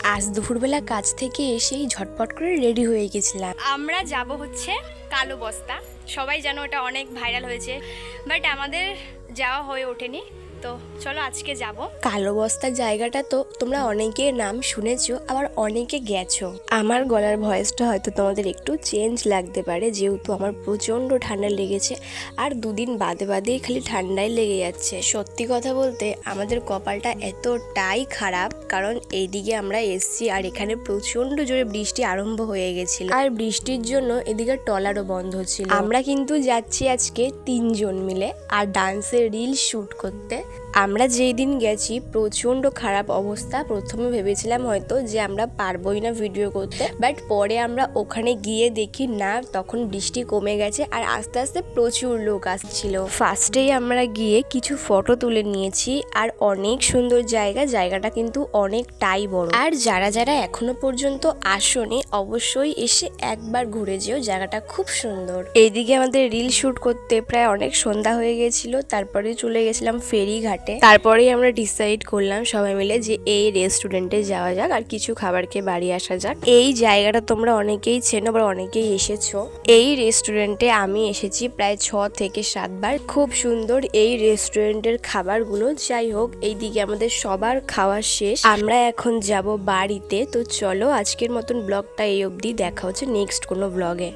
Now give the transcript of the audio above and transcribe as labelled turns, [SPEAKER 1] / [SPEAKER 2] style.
[SPEAKER 1] আজ দুপুরবেলা কাজ থেকে এসেই ঝটপট করে রেডি হয়ে গেছিলাম।
[SPEAKER 2] আমরা যাব হচ্ছে কালো বস্তা। সবাই জানো ওটা অনেক ভাইরাল হয়েছে, বাট আমাদের যাওয়া হয়ে ওঠেনি। তো চলো আজকে যাব।
[SPEAKER 1] কালো বস্তার জায়গাটা তো তোমরা অনেকের নাম শুনেছো, আবার অনেকে গেছো। আমার গলার ভয়েসটা হয়তো তোমাদের একটু চেঞ্জ লাগতে পারে, যেহেতু আমার প্রচণ্ড ঠান্ডা লেগেছে। আর দুদিন বাদে বাদেই খালি ঠান্ডাই লেগে যাচ্ছে। সত্যি কথা বলতে আমাদের কপালটা এতটাই খারাপ, কারণ এইদিকে আমরা এসছি আর এখানে প্রচণ্ড জোরে বৃষ্টি আরম্ভ হয়ে গেছিল। আর বৃষ্টির জন্য এদিকে ট্রলারও বন্ধ ছিল। আমরা কিন্তু যাচ্ছি আজকে 3 জন মিলে আর ডান্সের রিল শুট করতে। আমরা যেই দিন গেছি প্রচণ্ড খারাপ অবস্থা। প্রথমে ভেবেছিলাম হয়তো যে আমরা পারবোই না ভিডিও করতে, বাট পরে আমরা ওখানে গিয়ে দেখি না, তখন বৃষ্টি কমে গেছে আর আস্তে আস্তে প্রচুর লোক আসছিল। ফার্স্টেই আমরা গিয়ে কিছু ফটো তুলে নিয়েছি আর অনেক সুন্দর জায়গাটা কিন্তু অনেকটাই বড়। আর যারা যারা এখনো পর্যন্ত আসোনি অবশ্যই এসে একবার ঘুরে যেও, জায়গাটা খুব সুন্দর। এইদিকে আমাদের রিল শুট করতে প্রায় অনেক সন্ধ্যা হয়ে গেছিল, তারপরে চলে গেছিলাম ফেরিঘাটে। তারপরেই আমরা ডিসাইড করলাম সবাই মিলে যে এই রেস্টুরেন্টে যাওয়া যাক আর কিছু খাবার খেয়ে বাড়ি আসা যাক। এই জায়গাটা তোমরা অনেকেই চেনো বা অনেকেই এসেছো। এই রেস্টুরেন্টে আমি এসেছি প্রায় 6 থেকে 7 বার। খুব সুন্দর এই রেস্টুরেন্টের খাবারগুলো। যাই হোক, এইদিকে আমাদের সবার খাওয়া শেষ, আমরা এখন যাব বাড়িতে। তো চলো আজকের মতন ব্লগটা এই অবধি, দেখা হচ্ছে নেক্সট কোনো ব্লগে।